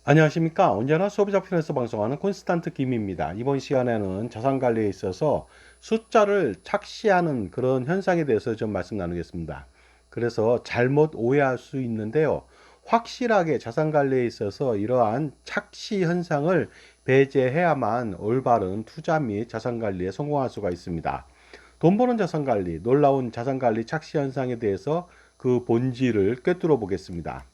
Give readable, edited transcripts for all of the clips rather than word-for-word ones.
안녕하십니까. 언제나 소비자 편에서 방송하는 콘스탄트 김입니다. 이번 시간에는 자산 관리에 있어서 숫자를 착시하는 그런 현상에 대해서 좀 말씀 나누겠습니다. 그래서 잘못 오해할 수 있는데요. 확실하게 자산 관리에 있어서 이러한 착시 현상을 배제해야만 올바른 투자 및 자산 관리에 성공할 수가 있습니다. 돈 버는 자산 관리, 놀라운 자산 관리 착시 현상에 대해서 그 본질을 꿰뚫어 보겠습니다.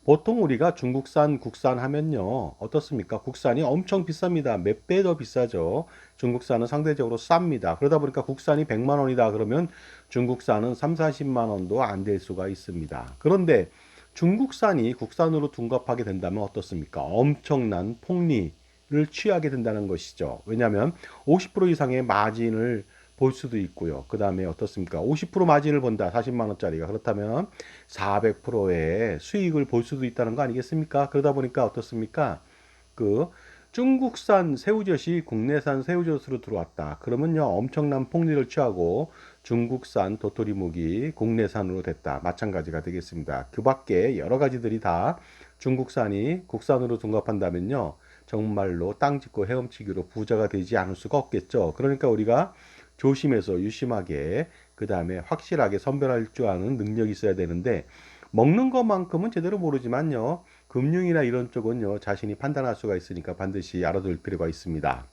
보통 우리가 중국산, 국산 하면요. 어떻습니까? 국산이 엄청 비쌉니다. 몇 배 더 비싸죠. 중국산은 상대적으로 쌉니다. 그러다 보니까 국산이 100만 원이다 그러면 중국산은 3, 40만 원도 안 될 수가 있습니다. 그런데 중국산이 국산으로 둔갑하게 된다면 어떻습니까? 엄청난 폭리를 취하게 된다는 것이죠. 왜냐하면 50% 이상의 마진을 볼 수도 있고요. 그 다음에 어떻습니까? 50% 마진을 본다. 40만 원짜리가. 그렇다면 400%의 수익을 볼 수도 있다는 거 아니겠습니까? 그러다 보니까 어떻습니까? 그 중국산 새우젓이 국내산 새우젓으로 들어왔다. 그러면요, 엄청난 폭리를 취하고 중국산 도토리묵이 국내산으로 됐다. 마찬가지가 되겠습니다. 그 밖에 여러 가지들이 다 중국산이 국산으로 둔갑한다면요, 정말로 땅 짓고 헤엄치기로 부자가 되지 않을 수가 없겠죠. 그러니까 우리가 조심해서 유심하게 그 다음에 확실하게 선별할 줄 아는 능력이 있어야 되는데 먹는 것만큼은 제대로 모르지만요. 금융이나 이런 쪽은요. 자신이 판단할 수가 있으니까 반드시 알아둘 필요가 있습니다.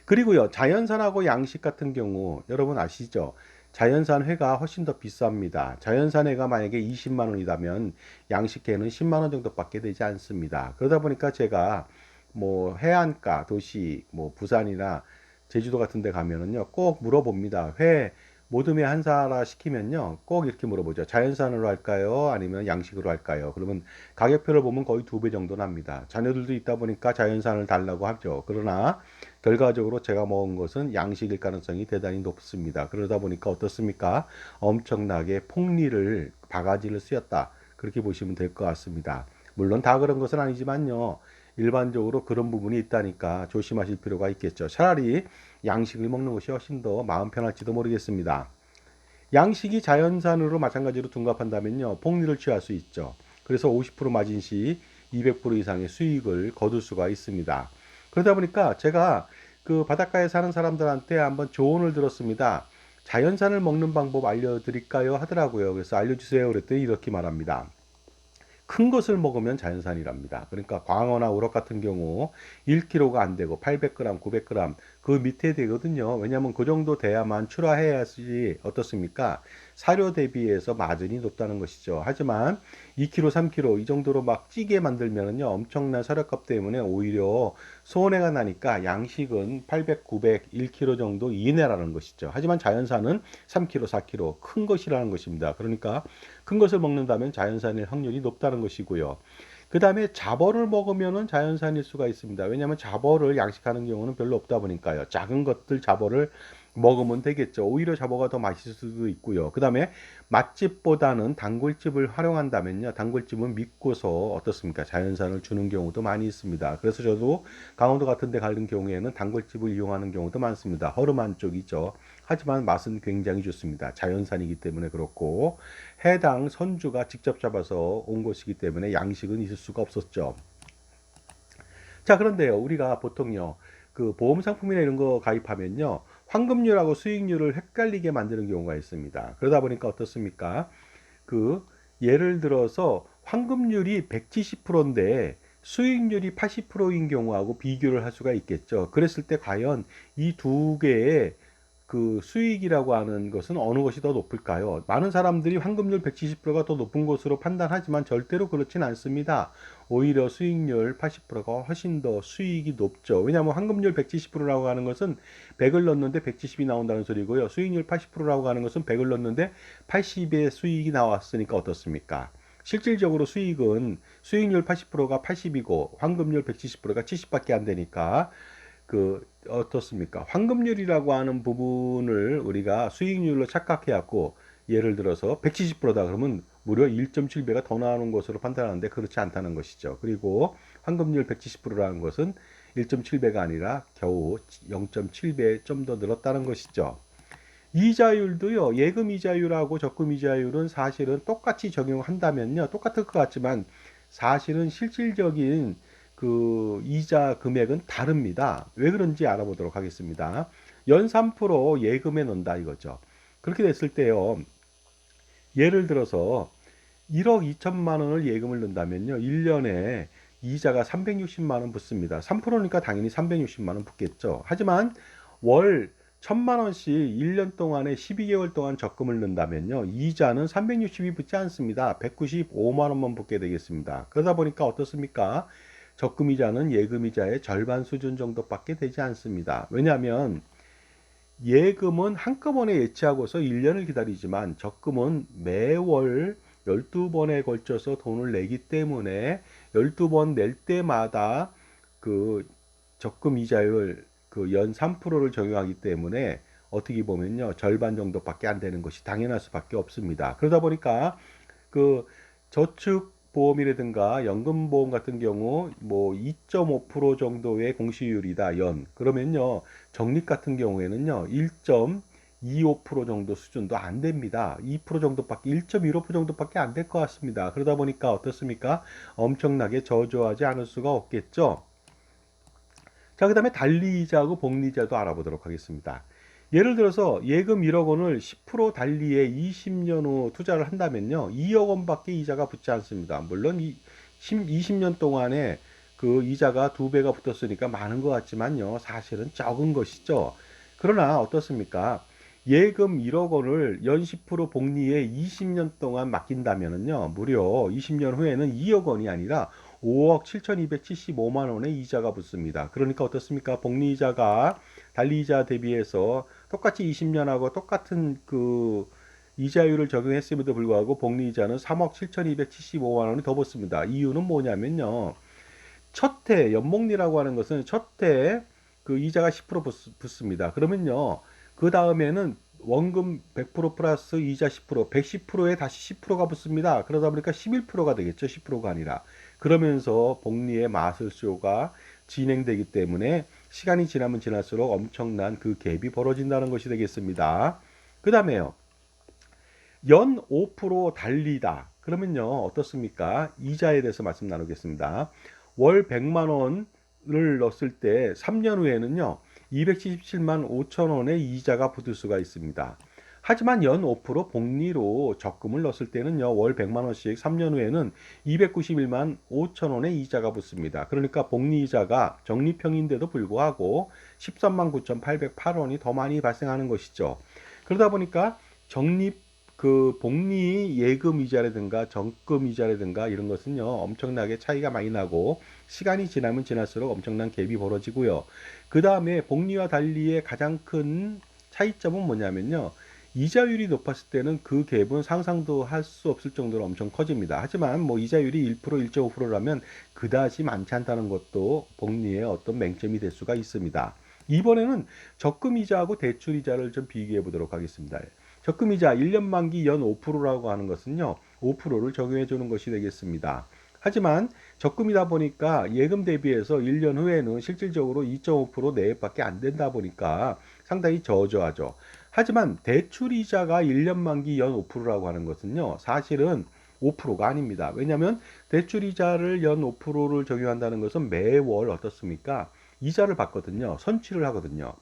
그리고요. 자연산하고 양식 같은 경우 여러분 아시죠? 자연산 회가 훨씬 더 비쌉니다. 자연산 회가 만약에 20만 원이라면 양식회는 10만 원 정도밖에 되지 않습니다. 그러다 보니까 제가 뭐 해안가 도시 뭐 부산이나 제주도 같은 데 가면은요. 꼭 물어봅니다. 회 모듬에 한 사라 시키면요. 꼭 이렇게 물어보죠. 자연산으로 할까요? 아니면 양식으로 할까요? 그러면 가격표를 보면 거의 2배 정도 납니다. 자녀들도 있다 보니까 자연산을 달라고 하죠. 그러나 결과적으로 제가 먹은 것은 양식일 가능성이 대단히 높습니다. 그러다 보니까 어떻습니까? 엄청나게 폭리를 바가지를 씌웠다. 그렇게 보시면 될 것 같습니다. 물론 다 그런 것은 아니지만요. 일반적으로 그런 부분이 있다니까 조심하실 필요가 있겠죠. 차라리 양식을 먹는 것이 훨씬 더 마음 편할지도 모르겠습니다. 양식이 자연산으로 마찬가지로 둔갑한다면요. 폭리를 취할 수 있죠. 그래서 50% 마진 시 200% 이상의 수익을 거둘 수가 있습니다. 그러다 보니까 제가 그 바닷가에 사는 사람들한테 한번 조언을 들었습니다. 자연산을 먹는 방법 알려드릴까요? 하더라고요. 그래서 알려주세요. 그랬더니 이렇게 말합니다. 큰 것을 먹으면 자연산이랍니다. 그러니까 광어나 우럭 같은 경우 1kg가 안 되고 800g, 900g 그 밑에 되거든요. 왜냐하면 그 정도 돼야만 출하해야지 어떻습니까? 사료 대비해서 마진이 높다는 것이죠. 하지만 2kg, 3kg 이 정도로 막 찌게 만들면은요 엄청난 사료값 때문에 오히려 손해가 나니까 양식은 800, 900, 1kg 정도 이내라는 것이죠. 하지만 자연산은 3kg, 4kg 큰 것이라는 것입니다. 그러니까 큰 것을 먹는다면 자연산일 확률이 높다는 것이고요. 그 다음에 잡어를 먹으면은 자연산일 수가 있습니다. 왜냐하면 잡어를 양식하는 경우는 별로 없다 보니까요. 작은 것들 잡어를 먹으면 되겠죠. 오히려 잡어가 더 맛있을 수도 있고요. 그 다음에 맛집보다는 단골집을 활용한다면요. 단골집은 믿고서 어떻습니까? 자연산을 주는 경우도 많이 있습니다. 그래서 저도 강원도 같은 데 가는 경우에는 단골집을 이용하는 경우도 많습니다. 허름한 쪽이죠. 하지만 맛은 굉장히 좋습니다. 자연산이기 때문에 그렇고 해당 선주가 직접 잡아서 온 것이기 때문에 양식은 있을 수가 없었죠. 자, 그런데요, 우리가 보통요, 그 보험 상품이나 이런 거 가입하면요, 환급률하고 수익률을 헷갈리게 만드는 경우가 있습니다. 그러다 보니까 어떻습니까? 그 예를 들어서 환급률이 170%인데 수익률이 80%인 경우하고 비교를 할 수가 있겠죠. 그랬을 때 과연 이 두 개의 그 수익이라고 하는 것은 어느 것이 더 높을까요? 많은 사람들이 환급률 170%가 더 높은 것으로 판단하지만 절대로 그렇진 않습니다. 오히려 수익률 80%가 훨씬 더 수익이 높죠. 왜냐하면 환급률 170%라고 하는 것은 100을 넣는데 170이 나온다는 소리고요. 수익률 80%라고 하는 것은 100을 넣는데 80의 수익이 나왔으니까 어떻습니까? 실질적으로 수익은 수익률 80%가 80이고 환급률 170%가 70밖에 안 되니까 그 어떻습니까? 황금률이라고 하는 부분을 우리가 수익률로 착각해갖고 예를 들어서 170%다 그러면 무려 1.7배가 더 나오는 것으로 판단하는데 그렇지 않다는 것이죠. 그리고 황금률 170%라는 것은 1.7배가 아니라 겨우 0.7배 좀 더 늘었다는 것이죠. 이자율도요, 예금 이자율하고 적금 이자율은 사실은 똑같이 적용한다면요, 똑같을 것 같지만 사실은 실질적인 그 이자 금액은 다릅니다. 왜 그런지 알아보도록 하겠습니다. 연 3% 예금에 넣는다 이거죠. 그렇게 됐을 때요. 예를 들어서 1억 2천만 원을 예금을 넣는다면요. 1년에 이자가 360만 원 붙습니다. 3%니까 당연히 360만 원 붙겠죠. 하지만 월 1천만 원씩 1년 동안에 12개월 동안 적금을 넣는다면요. 이자는 360이 붙지 않습니다. 195만 원만 붙게 되겠습니다. 그러다 보니까 어떻습니까? 적금 이자는 예금 이자의 절반 수준 정도밖에 되지 않습니다. 왜냐하면 예금은 한꺼번에 예치하고서 1년을 기다리지만 적금은 매월 12번에 걸쳐서 돈을 내기 때문에 12번 낼 때마다 그 적금 이자율 그 연 3%를 적용하기 때문에 어떻게 보면요. 절반 정도밖에 안 되는 것이 당연할 수밖에 없습니다. 그러다 보니까 그 저축 보험이라든가 연금보험 같은 경우 뭐 2.5% 정도의 공시율이다 연 그러면요 적립 같은 경우에는요 1.25% 정도 수준도 안 됩니다. 2% 정도밖에 1.15% 정도밖에 안 될 것 같습니다. 그러다 보니까 어떻습니까? 엄청나게 저조하지 않을 수가 없겠죠. 자, 그 다음에 달리이자하고 복리이자도 알아보도록 하겠습니다. 예를 들어서 예금 1억 원을 10% 달리에 20년 후 투자를 한다면요. 2억 원밖에 이자가 붙지 않습니다. 물론 20년 동안에 그 이자가 두 배가 붙었으니까 많은 것 같지만요. 사실은 적은 것이죠. 그러나 어떻습니까? 예금 1억 원을 연 10% 복리에 20년 동안 맡긴다면요. 무려 20년 후에는 2억 원이 아니라 5억 7,275만 원의 이자가 붙습니다. 그러니까 어떻습니까? 복리이자가 달리이자 대비해서 똑같이 20년하고 똑같은 그 이자율을 적용했음에도 불구하고 복리이자는 3억 7,275만 원이 더 붙습니다. 이유는 뭐냐면요. 첫 해 연복리라고 하는 것은 첫 해 그 이자가 10% 붙습니다. 그러면요. 그 다음에는 원금 100% 플러스 이자 10%, 110%에 다시 10%가 붙습니다. 그러다 보니까 11%가 되겠죠. 10%가 아니라. 그러면서 복리의 마술쇼가 진행되기 때문에 시간이 지나면 지날수록 엄청난 그 갭이 벌어진다는 것이 되겠습니다. 그 다음에요. 연 5% 달리다. 그러면요. 어떻습니까? 이자에 대해서 말씀 나누겠습니다. 월 100만 원을 넣었을 때 3년 후에는요. 277만 5천 원의 이자가 붙을 수가 있습니다. 하지만 연 5% 복리로 적금을 넣었을 때는요. 월 100만 원씩 3년 후에는 291만 5천 원의 이자가 붙습니다. 그러니까 복리 이자가 적립형인데도 불구하고 13만 9,808원이 더 많이 발생하는 것이죠. 그러다 보니까 적립 그 복리 예금 이자라든가 적금 이자라든가 이런 것은요 엄청나게 차이가 많이 나고 시간이 지나면 지날수록 엄청난 갭이 벌어지고요. 그 다음에 복리와 달리의 가장 큰 차이점은 뭐냐면요. 이자율이 높았을 때는 그 갭은 상상도 할 수 없을 정도로 엄청 커집니다. 하지만 뭐 이자율이 1%, 1.5%라면 그다지 많지 않다는 것도 복리의 어떤 맹점이 될 수가 있습니다. 이번에는 적금 이자하고 대출 이자를 좀 비교해 보도록 하겠습니다. 적금이자 1년 만기 연 5%라고 하는 것은요. 5%를 적용해 주는 것이 되겠습니다. 하지만 적금이다 보니까 예금 대비해서 1년 후에는 실질적으로 2.5% 내외밖에 안 된다 보니까 상당히 저조하죠. 하지만 대출이자가 1년 만기 연 5%라고 하는 것은요. 사실은 5%가 아닙니다. 왜냐하면 대출이자를 연 5%를 적용한다는 것은 매월 어떻습니까? 이자를 받거든요. 선취를 하거든요.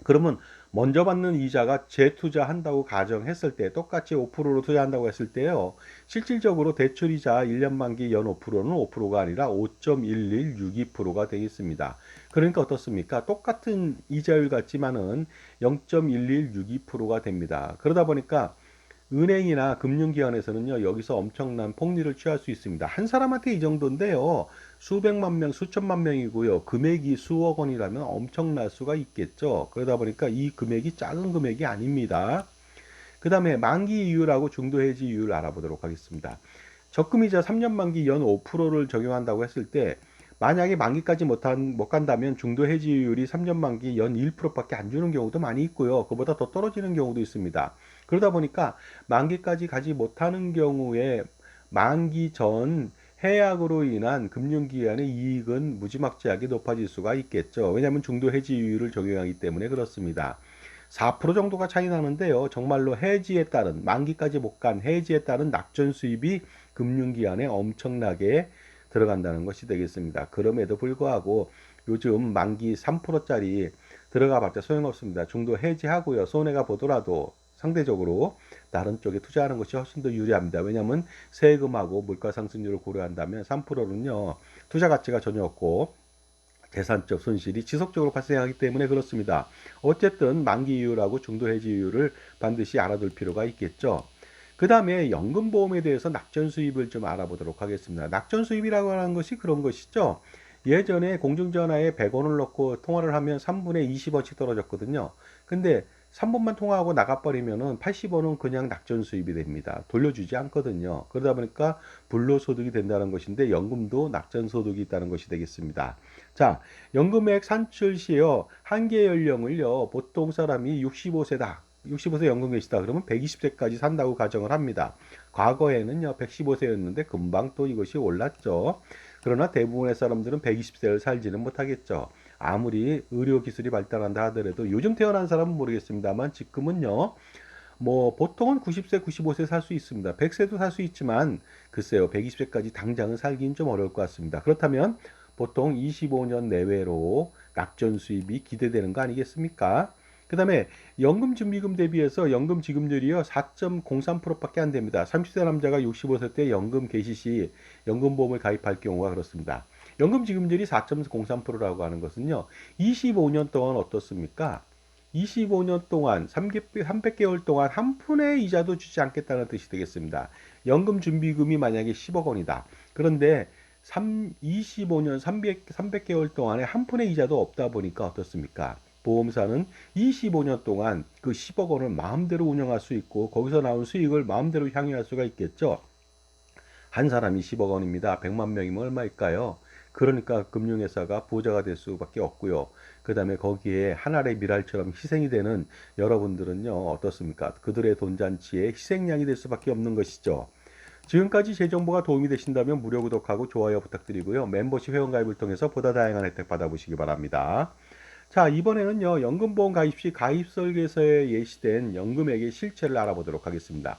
그러면 먼저 받는 이자가 재투자한다고 가정했을 때 똑같이 5%로 투자한다고 했을 때요. 실질적으로 대출이자 1년 만기 연 5%는 5%가 아니라 5.1162%가 되겠습니다. 그러니까 어떻습니까? 똑같은 이자율 같지만은 0.1162%가 됩니다. 그러다 보니까 은행이나 금융기관에서는요, 여기서 엄청난 폭리를 취할 수 있습니다. 한 사람한테 이 정도인데요, 수백만 명, 수천만 명이고요, 금액이 수억 원이라면 엄청날 수가 있겠죠. 그러다 보니까 이 금액이 작은 금액이 아닙니다. 그 다음에 만기 이율하고 중도 해지 이율을 알아보도록 하겠습니다. 적금이자 3년 만기 연 5%를 적용한다고 했을 때, 만약에 만기까지 못 간다면 중도 해지율이 3년 만기 연 1%밖에 안 주는 경우도 많이 있고요. 그보다 더 떨어지는 경우도 있습니다. 그러다 보니까 만기까지 가지 못하는 경우에 만기 전 해약으로 인한 금융기관의 이익은 무지막지하게 높아질 수가 있겠죠. 왜냐하면 중도 해지율을 적용하기 때문에 그렇습니다. 4% 정도가 차이 나는데요. 정말로 해지에 따른 만기까지 못 간 해지에 따른 낙전 수입이 금융기관에 엄청나게 들어간다는 것이 되겠습니다. 그럼에도 불구하고 요즘 만기 3%짜리 들어가 봤자 소용없습니다. 중도 해지하고요. 손해가 보더라도 상대적으로 다른 쪽에 투자하는 것이 훨씬 더 유리합니다. 왜냐하면 세금하고 물가 상승률을 고려한다면 3%는요 투자 가치가 전혀 없고 재산적 손실이 지속적으로 발생하기 때문에 그렇습니다. 어쨌든 만기 이율하고 중도 해지 이율을 반드시 알아둘 필요가 있겠죠. 그 다음에 연금보험에 대해서 낙전 수입을 좀 알아보도록 하겠습니다. 낙전 수입이라고 하는 것이 그런 것이죠. 예전에 공중전화에 100원을 넣고 통화를 하면 3분에 20원씩 떨어졌거든요. 근데 3분만 통화하고 나가버리면은 80원은 그냥 낙전 수입이 됩니다. 돌려주지 않거든요. 그러다 보니까 불로소득이 된다는 것인데 연금도 낙전 소득이 있다는 것이 되겠습니다. 자, 연금액 산출 시에요. 한계 연령을요. 보통 사람이 65세다. 65세 연금 계시다 그러면 120세까지 산다고 가정을 합니다. 과거에는요 115세였는데 금방 또 이것이 올랐죠. 그러나 대부분의 사람들은 120세를 살지는 못하겠죠. 아무리 의료 기술이 발달한다 하더라도 요즘 태어난 사람은 모르겠습니다만 지금은요 뭐 보통은 90세 95세 살 수 있습니다. 100세도 살 수 있지만 글쎄요 120세까지 당장은 살기는 좀 어려울 것 같습니다. 그렇다면 보통 25년 내외로 낙전 수입이 기대되는 거 아니겠습니까? 그 다음에 연금 준비금 대비해서 연금 지급률이요 4.03%밖에 안 됩니다. 30세 남자가 65세 때 연금 개시 시 연금보험을 가입할 경우가 그렇습니다. 연금 지급률이 4.03%라고 하는 것은요 25년 동안 어떻습니까? 25년 동안 300개월 동안 한 푼의 이자도 주지 않겠다는 뜻이 되겠습니다. 연금 준비금이 만약에 10억 원이다. 그런데 25년 300개월 동안에 한 푼의 이자도 없다 보니까 어떻습니까? 보험사는 25년 동안 그 10억 원을 마음대로 운영할 수 있고 거기서 나온 수익을 마음대로 향유할 수가 있겠죠. 한 사람이 10억 원입니다. 100만 명이면 얼마일까요? 그러니까 금융회사가 부자가 될 수밖에 없고요. 그 다음에 거기에 한 알의 미랄처럼 희생이 되는 여러분들은요 어떻습니까? 그들의 돈잔치에 희생양이 될 수밖에 없는 것이죠. 지금까지 제 정보가 도움이 되신다면 무료 구독하고 좋아요 부탁드리고요. 멤버십 회원가입을 통해서 보다 다양한 혜택 받아보시기 바랍니다. 자, 이번에는요, 연금보험 가입 시 가입 설계서에 예시된 연금액의 실체를 알아보도록 하겠습니다.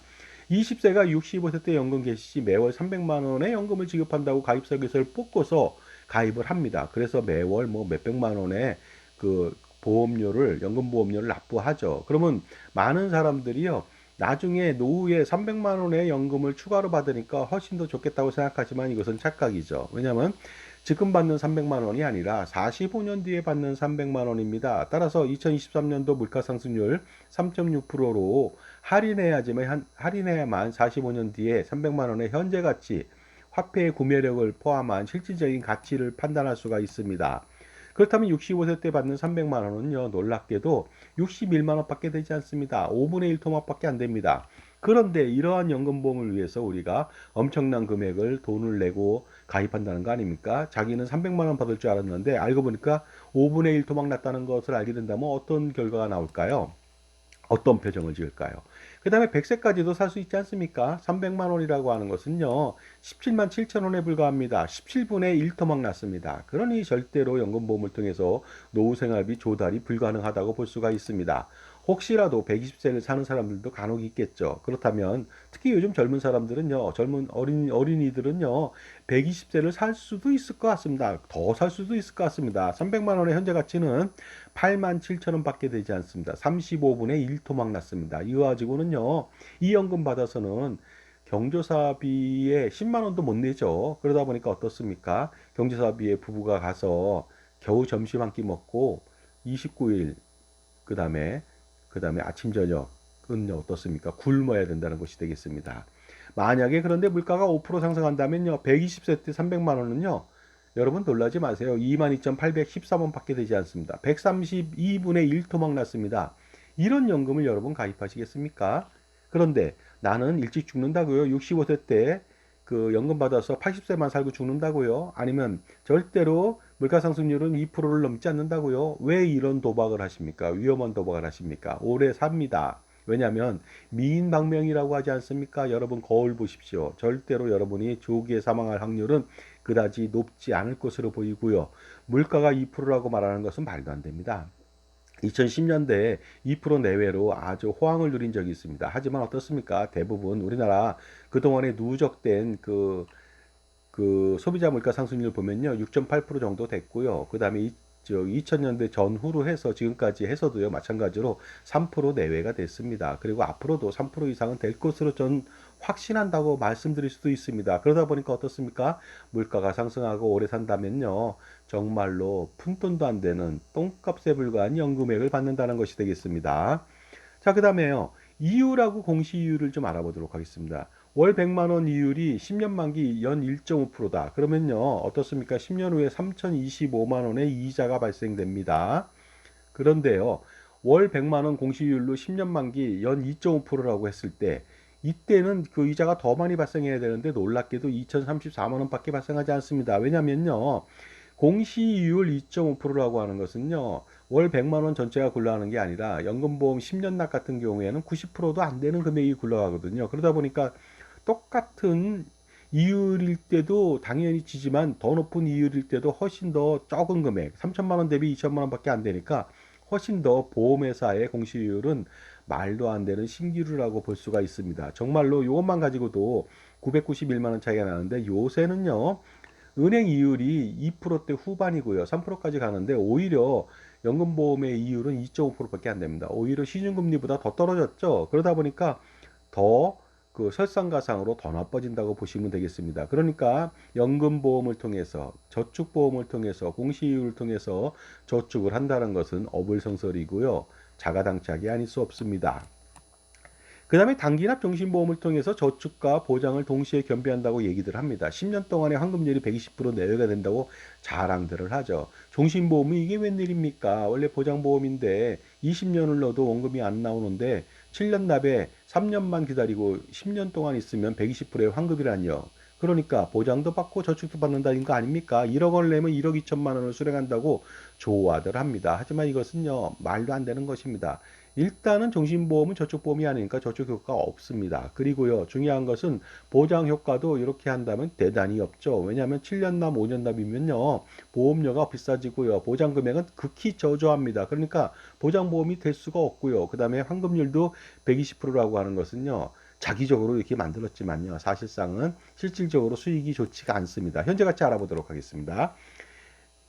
20세가 65세 때 연금 개시 시 매월 300만 원의 연금을 지급한다고 가입 설계서를 뽑고서 가입을 합니다. 그래서 매월 뭐 몇백만 원의 그 보험료를, 연금보험료를 납부하죠. 그러면 많은 사람들이요, 나중에 노후에 300만 원의 연금을 추가로 받으니까 훨씬 더 좋겠다고 생각하지만 이것은 착각이죠. 왜냐하면 지금 받는 300만 원이 아니라 45년 뒤에 받는 300만 원입니다. 따라서 2023년도 물가상승률 3.6%로 할인해야만 45년 뒤에 300만 원의 현재 가치, 화폐의 구매력을 포함한 실질적인 가치를 판단할 수가 있습니다. 그렇다면 65세 때 받는 300만 원은요, 놀랍게도 61만 원밖에 되지 않습니다. 5분의 1 토막밖에 안 됩니다. 그런데 이러한 연금보험을 위해서 우리가 엄청난 금액을 돈을 내고 가입한다는 거 아닙니까? 자기는 300만 원 받을 줄 알았는데 알고 보니까 5분의 1 토막 났다는 것을 알게 된다면 어떤 결과가 나올까요? 어떤 표정을 지을까요? 그 다음에 100세까지도 살 수 있지 않습니까? 300만 원이라고 하는 것은요, 17만 7천 원에 불과합니다. 17분의 1 토막 났습니다. 그러니 절대로 연금보험을 통해서 노후 생활비 조달이 불가능하다고 볼 수가 있습니다. 혹시라도 120세를 사는 사람들도 간혹 있겠죠. 그렇다면 특히 요즘 젊은 사람들은요, 젊은 어린이들은요, 120세를 살 수도 있을 것 같습니다. 더 살 수도 있을 것 같습니다. 300만 원의 현재 가치는 8만 7천 원밖에 되지 않습니다. 35분의 1 토막 났습니다. 이거 가지고는요, 이 연금 받아서는 경조사비에 10만 원도 못 내죠. 그러다 보니까 어떻습니까? 경조사비에 부부가 가서 겨우 점심 한 끼 먹고 29일 그다음에 아침 저녁은 어떻습니까? 굶어야 된다는 것이 되겠습니다. 만약에 그런데 물가가 5% 상승한다면요. 120세 때 300만 원은요. 여러분 놀라지 마세요. 22,813원 밖에 되지 않습니다. 132분의 1 토막 났습니다. 이런 연금을 여러분 가입하시겠습니까? 그런데 나는 일찍 죽는다고요. 65세 때 그 연금 받아서 80세만 살고 죽는다고요. 아니면 절대로 물가 상승률은 2%를 넘지 않는다고요. 왜 이런 도박을 하십니까? 위험한 도박을 하십니까? 오래 삽니다. 왜냐하면 미인방명이라고 하지 않습니까? 여러분 거울 보십시오. 절대로 여러분이 조기에 사망할 확률은 그다지 높지 않을 것으로 보이고요. 물가가 2%라고 말하는 것은 말도 안 됩니다. 2010년대에 2% 내외로 아주 호황을 누린 적이 있습니다. 하지만 어떻습니까? 대부분 우리나라 그동안에 누적된 그 소비자 물가 상승률 보면요. 6.8% 정도 됐고요. 그 다음에 2000년대 전후로 해서 지금까지 해서도요. 마찬가지로 3% 내외가 됐습니다. 그리고 앞으로도 3% 이상은 될 것으로 전 확신한다고 말씀드릴 수도 있습니다. 그러다 보니까 어떻습니까? 물가가 상승하고 오래 산다면요. 정말로 푼돈도 안 되는 똥값에 불과한 연금액을 받는다는 것이 되겠습니다. 자, 그 다음에요. 이율하고 공시이율을 좀 알아보도록 하겠습니다. 월 100만 원 이율이 10년 만기 연 1.5%다. 그러면요. 어떻습니까? 10년 후에 3,025만 원의 이자가 발생됩니다. 그런데요. 월 100만 원 공시이율로 10년 만기 연 2.5%라고 했을 때 이때는 그 이자가 더 많이 발생해야 되는데 놀랍게도 2,034만 원밖에 발생하지 않습니다. 왜냐면요. 공시이율 2.5%라고 하는 것은요. 월 100만 원 전체가 굴러가는 게 아니라 연금보험 10년 납 같은 경우에는 90%도 안 되는 금액이 굴러가거든요. 그러다 보니까 똑같은 이율일 때도 당연히 지지만 더 높은 이율일 때도 훨씬 더 적은 금액 3천만 원 대비 2천만 원밖에 안 되니까 훨씬 더 보험회사의 공시이율은 말도 안 되는 신기루라고 볼 수가 있습니다. 정말로 이것만 가지고도 991만 원 차이가 나는데 요새는요. 은행 이율이 2%대 후반이고요. 3%까지 가는데 오히려 연금보험의 이율은 2.5%밖에 안 됩니다. 오히려 시중금리보다 더 떨어졌죠. 그러다 보니까 더 그 설상가상으로 더 나빠진다고 보시면 되겠습니다. 그러니까 연금보험을 통해서 저축보험을 통해서 공시이율을 통해서 저축을 한다는 것은 어불성설이고요. 자가당착이 아닐 수 없습니다. 그 다음에 단기납 종신보험을 통해서 저축과 보장을 동시에 겸비한다고 얘기들 합니다. 10년 동안의 환급률이 120% 내외가 된다고 자랑들을 하죠. 종신보험은 이게 웬일입니까? 원래 보장보험인데 20년을 넣어도 원금이 안 나오는데 7년 납에 3년만 기다리고 10년 동안 있으면 120%의 환급이라니요. 그러니까 보장도 받고 저축도 받는다는 거 아닙니까? 1억 원을 내면 1억 2천만 원을 수령한다고 좋아들 합니다. 하지만 이것은요, 말도 안 되는 것입니다. 일단은 종신보험은 저축보험이 아니니까 저축 효과가 없습니다. 그리고요, 중요한 것은 보장 효과도 이렇게 한다면 대단히 없죠. 왜냐하면 7년 납, 5년 납이면요, 보험료가 비싸지고요, 보장 금액은 극히 저조합니다. 그러니까 보장보험이 될 수가 없고요. 그 다음에 환급률도 120%라고 하는 것은요, 자기적으로 이렇게 만들었지만요, 사실상은 실질적으로 수익이 좋지가 않습니다. 현재 가치 알아보도록 하겠습니다.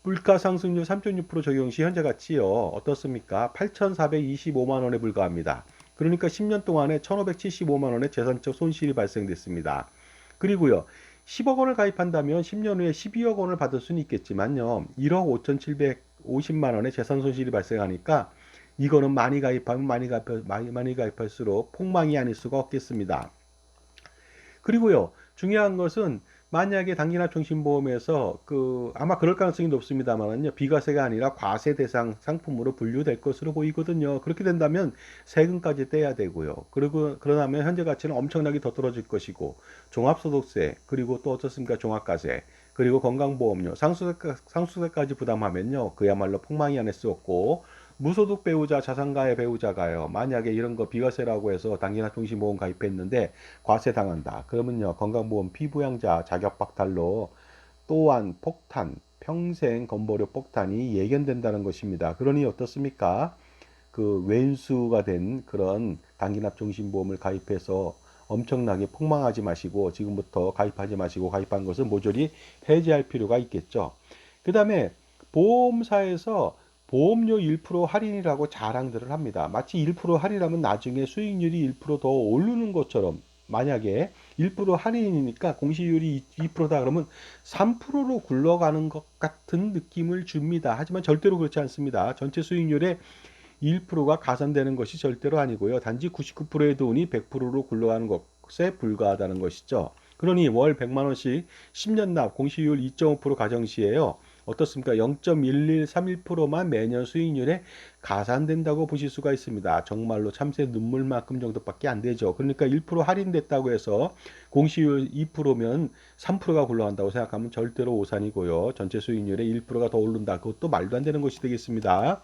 물가 상승률 3.6% 적용 시 현재 가치요. 어떻습니까? 8,425만 원에 불과합니다. 그러니까 10년 동안에 1,575만 원의 재산적 손실이 발생됐습니다. 그리고요. 10억 원을 가입한다면 10년 후에 12억 원을 받을 수는 있겠지만요. 1억 5,750만 원의 재산 손실이 발생하니까 이거는 많이 가입할수록 폭망이 아닐 수가 없겠습니다. 그리고요, 중요한 것은 만약에 단기납 종신보험에서 아마 그럴 가능성이 높습니다만은요, 비과세가 아니라 과세 대상 상품으로 분류될 것으로 보이거든요. 그렇게 된다면 세금까지 떼야 되고요. 그리고 그러면 현재 가치는 엄청나게 더 떨어질 것이고, 종합소득세, 그리고 또 어떻습니까? 종합과세, 그리고 건강보험료, 상수세까지 부담하면요, 그야말로 폭망이 아닐 수 없고, 무소득 배우자, 자산가의 배우자가요. 만약에 이런 거 비과세라고 해서 단기납 종신보험 가입했는데 과세 당한다. 그러면요. 건강보험 피부양자 자격박탈로 또한 폭탄, 평생 건보료 폭탄이 예견된다는 것입니다. 그러니 어떻습니까? 그 왼수가 된 그런 단기납 종신보험을 가입해서 엄청나게 폭망하지 마시고 지금부터 가입하지 마시고 가입한 것을 모조리 해지할 필요가 있겠죠. 그 다음에 보험사에서 보험료 1% 할인이라고 자랑들을 합니다. 마치 1% 할인하면 나중에 수익률이 1%더 오르는 것처럼 만약에 1% 할인이니까 공시율이 2%다 그러면 3%로 굴러가는 것 같은 느낌을 줍니다. 하지만 절대로 그렇지 않습니다. 전체 수익률의 1%가 가산되는 것이 절대로 아니고요. 단지 99%의 돈이 100%로 굴러가는 것에 불과하다는 것이죠. 그러니 월 100만 원씩 10년 납 공시율 2.5% 가정 시에요. 어떻습니까? 0.1131%만 매년 수익률에 가산된다고 보실 수가 있습니다. 정말로 참새 눈물만큼 정도밖에 안 되죠. 그러니까 1% 할인됐다고 해서 공시율 2%면 3%가 굴러간다고 생각하면 절대로 오산이고요. 전체 수익률의 1%가 더 오른다. 그것도 말도 안 되는 것이 되겠습니다.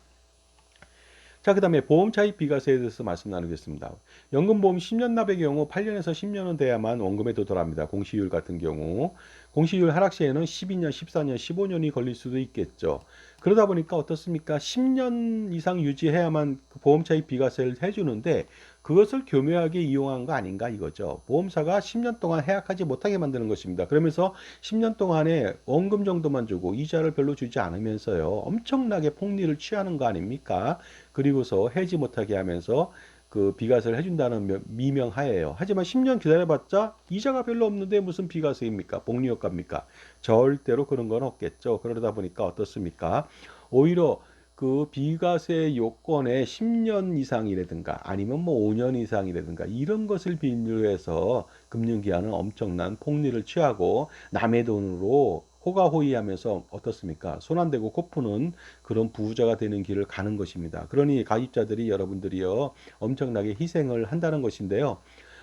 자, 그 다음에 보험 차입 비과세에 대해서 말씀 나누겠습니다. 연금보험 10년 납의 경우 8년에서 10년은 돼야만 원금에 도달합니다. 공시율 같은 경우. 공시율 하락 시에는 12년, 14년, 15년이 걸릴 수도 있겠죠. 그러다 보니까 어떻습니까? 10년 이상 유지해야만 그 보험 차입 비과세를 해주는데 그것을 교묘하게 이용한 거 아닌가 이거죠. 보험사가 10년 동안 해약하지 못하게 만드는 것입니다. 그러면서 10년 동안에 원금 정도만 주고 이자를 별로 주지 않으면서요. 엄청나게 폭리를 취하는 거 아닙니까? 그리고서 해지 못하게 하면서 그 비과세를 해준다는 미명하에요. 하지만 10년 기다려봤자 이자가 별로 없는데 무슨 비과세입니까? 복리효과입니까? 절대로 그런 건 없겠죠. 그러다 보니까 어떻습니까? 오히려 그 비과세 요건에 10년 이상이라든가 아니면 뭐 5년 이상이라든가 이런 것을 빌미로 해서 금융기관은 엄청난 폭리를 취하고 남의 돈으로 호가호위하면서 어떻습니까? 손 안 대고 코 푸는 그런 부자가 되는 길을 가는 것입니다. 그러니 가입자들이 여러분들이요 엄청나게 희생을 한다는 것인데요.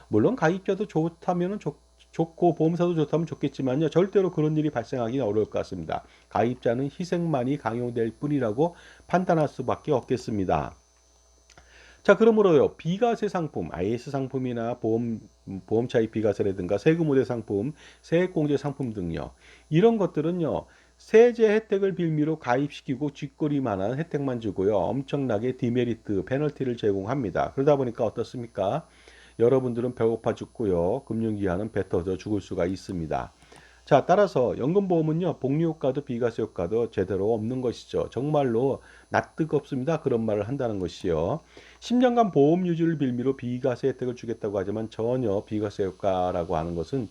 물론 가입자도 좋다면은 좋고 보험사도 좋다면 좋겠지만요. 절대로 그런 일이 발생하기는 어려울 것 같습니다. 가입자는 희생만이 강요될 뿐이라고 판단할 수밖에 없겠습니다. 자, 그러므로요, 비과세 상품, IS 상품이나 보험 차입 비과세라든가 세금 우대 상품, 세액공제 상품 등요. 이런 것들은요, 세제 혜택을 빌미로 가입시키고 쥐꼬리만한 혜택만 주고요. 엄청나게 디메리트, 페널티를 제공합니다. 그러다 보니까 어떻습니까? 여러분들은 배고파 죽고요. 금융기관은 배 터져 죽을 수가 있습니다. 자, 따라서 연금보험은요, 복리효과도 비과세 효과도 제대로 없는 것이죠. 정말로 낯뜨겁습니다. 그런 말을 한다는 것이요. 10년간 보험 유지를 빌미로 비과세 혜택을 주겠다고 하지만 전혀 비과세 효과라고 하는 것은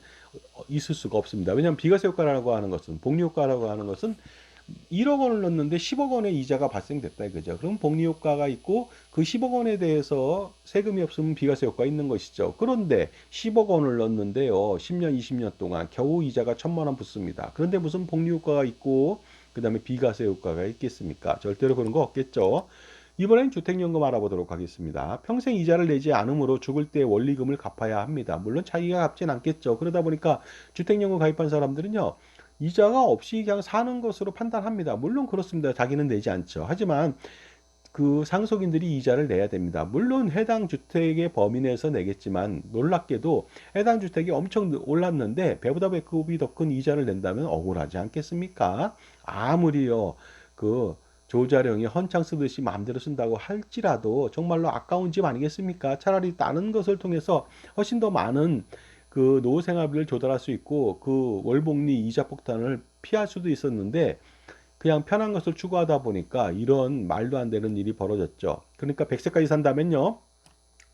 있을 수가 없습니다. 왜냐하면 비과세 효과라고 하는 것은, 복리효과라고 하는 것은 1억 원을 넣는데 10억 원의 이자가 발생됐다 이거죠. 그럼 복리 효과가 있고 그 10억 원에 대해서 세금이 없으면 비과세 효과가 있는 것이죠. 그런데 10억 원을 넣는데요. 10년, 20년 동안 겨우 이자가 1,000만 원 붙습니다. 그런데 무슨 복리 효과가 있고 그다음에 비과세 효과가 있겠습니까? 절대로 그런 거 없겠죠. 이번엔 주택연금 알아보도록 하겠습니다. 평생 이자를 내지 않으므로 죽을 때 원리금을 갚아야 합니다. 물론 자기가 갚진 않겠죠. 그러다 보니까 주택연금 가입한 사람들은요. 이자가 없이 그냥 사는 것으로 판단합니다. 물론 그렇습니다. 자기는 내지 않죠. 하지만 그 상속인들이 이자를 내야 됩니다. 물론 해당 주택의 범위 내에서 내겠지만 놀랍게도 해당 주택이 엄청 올랐는데 배보다 배급이 더 큰 이자를 낸다면 억울하지 않겠습니까? 아무리요 그 조자령이 헌창 쓰듯이 마음대로 쓴다고 할지라도 정말로 아까운 집 아니겠습니까? 차라리 다른 것을 통해서 훨씬 더 많은 그 노후 생활비를 조달할 수 있고 그 월복리 이자 폭탄을 피할 수도 있었는데 그냥 편한 것을 추구하다 보니까 이런 말도 안 되는 일이 벌어졌죠. 그러니까 100세까지 산다면요.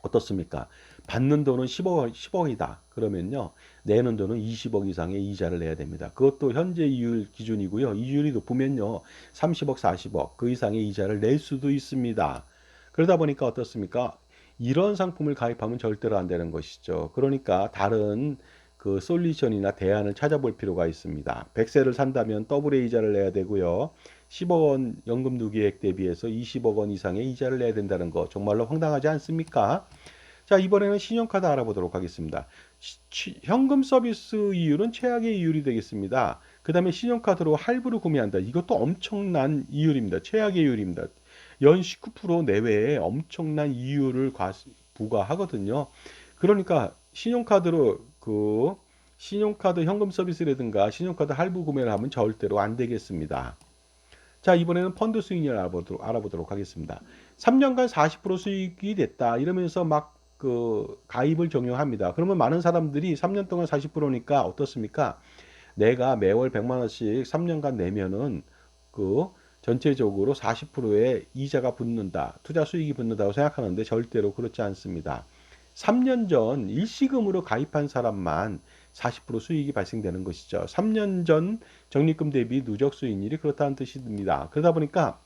어떻습니까? 받는 돈은 10억이다. 그러면요. 내는 돈은 20억 이상의 이자를 내야 됩니다. 그것도 현재 이율 기준이고요. 이율이 높으면요. 30억, 40억 그 이상의 이자를 낼 수도 있습니다. 그러다 보니까 어떻습니까? 이런 상품을 가입하면 절대로 안 되는 것이죠. 그러니까 다른 그 솔루션이나 대안을 찾아볼 필요가 있습니다. 100세를 산다면 더블의 이자를 내야 되고요. 10억 원 연금 누기액 대비해서 20억 원 이상의 이자를 내야 된다는 거 정말로 황당하지 않습니까? 자, 이번에는 신용카드 알아보도록 하겠습니다. 현금 서비스 이율은 최악의 이율이 되겠습니다. 그 다음에 신용카드로 할부를 구매한다. 이것도 엄청난 이율입니다. 최악의 이율입니다. 연 19% 내외에 엄청난 이율을 부과하거든요. 그러니까 신용카드로 신용카드 현금 서비스라든가 신용카드 할부 구매를 하면 절대로 안 되겠습니다. 자, 이번에는 펀드 수익률을 알아보도록 하겠습니다. 3년간 40% 수익이 됐다. 이러면서 막 그 가입을 적용합니다. 그러면 많은 사람들이 3년 동안 40%니까 어떻습니까? 내가 매월 100만 원씩 3년간 내면은 그 전체적으로 40%의 이자가 붙는다. 투자 수익이 붙는다고 생각하는데 절대로 그렇지 않습니다. 3년 전 일시금으로 가입한 사람만 40% 수익이 발생되는 것이죠. 3년 전 적립금 대비 누적 수익률이 그렇다는 뜻입니다. 그러다 보니까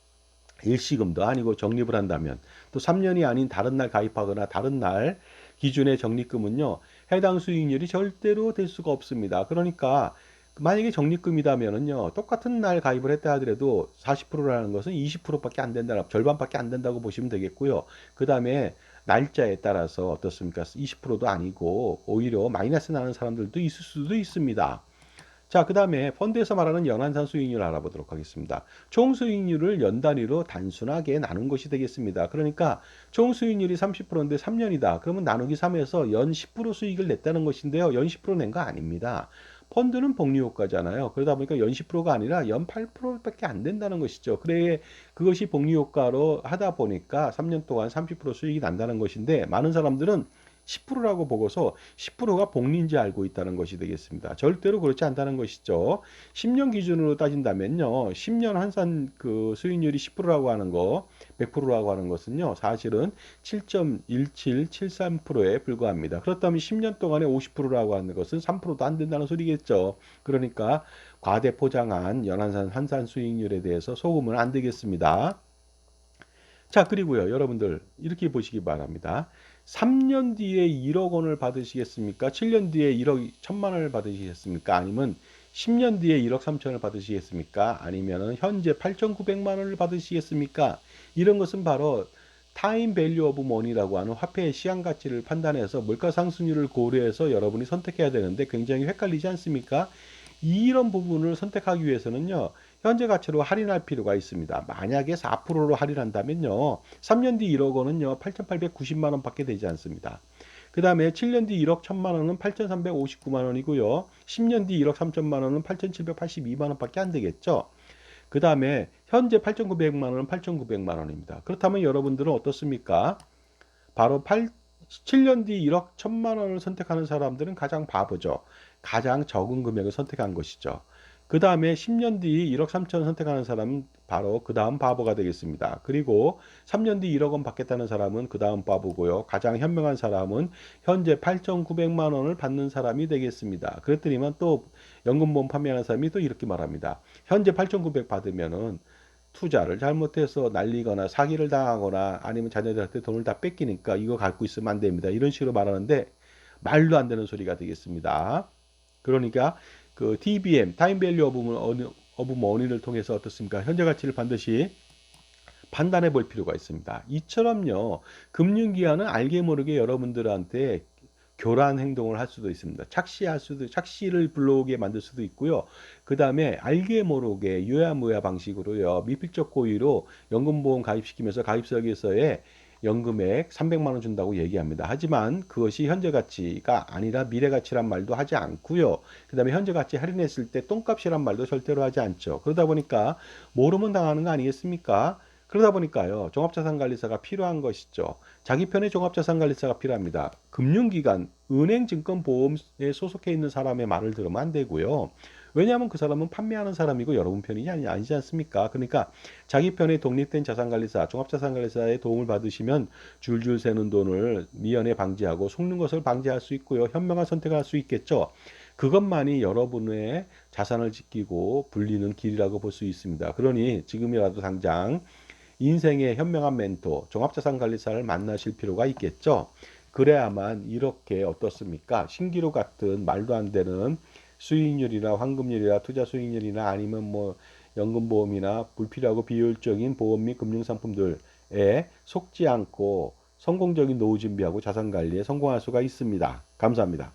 일시금도 아니고 적립을 한다면 또 3년이 아닌 다른 날 가입하거나 다른 날 기준의 적립금은요. 해당 수익률이 절대로 될 수가 없습니다. 그러니까 만약에 적립금이다면은요. 똑같은 날 가입을 했다 하더라도 40%라는 것은 20%밖에 안 된다. 절반밖에 안 된다고 보시면 되겠고요. 그다음에 날짜에 따라서 어떻습니까? 20%도 아니고 오히려 마이너스 나는 사람들도 있을 수도 있습니다. 자, 그 다음에 펀드에서 말하는 연한산 수익률 알아보도록 하겠습니다. 총 수익률을 연 단위로 단순하게 나눈 것이 되겠습니다. 그러니까 총 수익률이 30%인데 3년이다. 그러면 나누기 3에서 연 10% 수익을 냈다는 것인데요. 연 10%낸 거 아닙니다. 펀드는 복리 효과잖아요. 그러다 보니까 연 10%가 아니라 연 8%밖에 안 된다는 것이죠. 그래 그것이 복리 효과로 하다 보니까 3년 동안 30% 수익이 난다는 것인데 많은 사람들은 10%라고 보고서 10%가 복리인지 알고 있다는 것이 되겠습니다. 절대로 그렇지 않다는 것이죠. 10년 기준으로 따진다면요. 10년 한산 그 수익률이 10%라고 하는 거, 100%라고 하는 것은요. 사실은 7.1773%에 불과합니다. 그렇다면 10년 동안에 50%라고 하는 것은 3%도 안 된다는 소리겠죠. 그러니까 과대 포장한 연한산 한산 수익률에 대해서 속으면 안 되겠습니다. 자, 그리고요, 여러분들, 이렇게 보시기 바랍니다. 3년 뒤에 1억 원을 받으시겠습니까? 7년 뒤에 1억 1천만 원을 받으시겠습니까? 아니면 10년 뒤에 1억 3천을 받으시겠습니까? 아니면 현재 8,900만 원을 받으시겠습니까? 이런 것은 바로 타임 밸류 오브 머니라고 하는 화폐의 시장 가치를 판단해서 물가 상승률을 고려해서 여러분이 선택해야 되는데 굉장히 헷갈리지 않습니까? 이런 부분을 선택하기 위해서는요. 현재 가치로 할인할 필요가 있습니다. 만약에 4%로 할인한다면요. 3년 뒤 1억 원은요. 8,890만 원밖에 되지 않습니다. 그 다음에 7년 뒤 1억 1천만 원은 8,359만 원이고요. 10년 뒤 1억 3천만 원은 8,782만 원밖에 안 되겠죠. 그 다음에 현재 8,900만 원은 8,900만 원입니다. 그렇다면 여러분들은 어떻습니까? 바로 7년 뒤 1억 1천만 원을 선택하는 사람들은 가장 바보죠. 가장 적은 금액을 선택한 것이죠. 그 다음에 10년 뒤 1억 3천 선택하는 사람은 바로 그 다음 바보가 되겠습니다. 그리고 3년 뒤 1억 원 받겠다는 사람은 그 다음 바보고요. 가장 현명한 사람은 현재 8,900만 원을 받는 사람이 되겠습니다. 그랬더니만 또 연금보험 판매하는 사람이 또 이렇게 말합니다. 현재 8,900 받으면은 투자를 잘못해서 날리거나 사기를 당하거나 아니면 자녀들한테 돈을 다 뺏기니까 이거 갖고 있으면 안 됩니다. 이런 식으로 말하는데 말도 안 되는 소리가 되겠습니다. 그러니까 그 TBM, 타임 밸류 오브 머니를 통해서 어떻습니까? 현재 가치를 반드시 판단해 볼 필요가 있습니다. 이처럼요, 금융기관은 알게 모르게 여러분들한테 교란 행동을 할 수도 있습니다. 착시를 불러오게 만들 수도 있고요. 그 다음에 알게 모르게 유야무야 방식으로요, 미필적 고의로 연금보험 가입시키면서 가입석에서의 연금액 300만 원 준다고 얘기합니다. 하지만 그것이 현재 가치가 아니라 미래 가치란 말도 하지 않고요. 그 다음에 현재 가치 할인했을 때 똥값이란 말도 절대로 하지 않죠. 그러다 보니까 모르면 당하는 거 아니겠습니까? 그러다 보니까요, 종합자산관리사가 필요한 것이죠. 자기 편의 종합자산관리사가 필요합니다. 금융기관, 은행, 증권, 보험에 소속해 있는 사람의 말을 들으면 안 되고요. 왜냐하면 그 사람은 판매하는 사람이고 여러분 편이 아니지 않습니까? 그러니까 자기 편의 독립된 자산관리사, 종합자산관리사의 도움을 받으시면 줄줄 새는 돈을 미연에 방지하고 속는 것을 방지할 수 있고요. 현명한 선택을 할 수 있겠죠. 그것만이 여러분의 자산을 지키고 불리는 길이라고 볼 수 있습니다. 그러니 지금이라도 당장 인생의 현명한 멘토, 종합자산관리사를 만나실 필요가 있겠죠. 그래야만 이렇게 어떻습니까? 신기루 같은 말도 안 되는 수익률이나 환급률이나 투자 수익률이나 아니면 뭐 연금보험이나 불필요하고 비효율적인 보험 및 금융상품들에 속지 않고 성공적인 노후 준비하고 자산관리에 성공할 수가 있습니다. 감사합니다.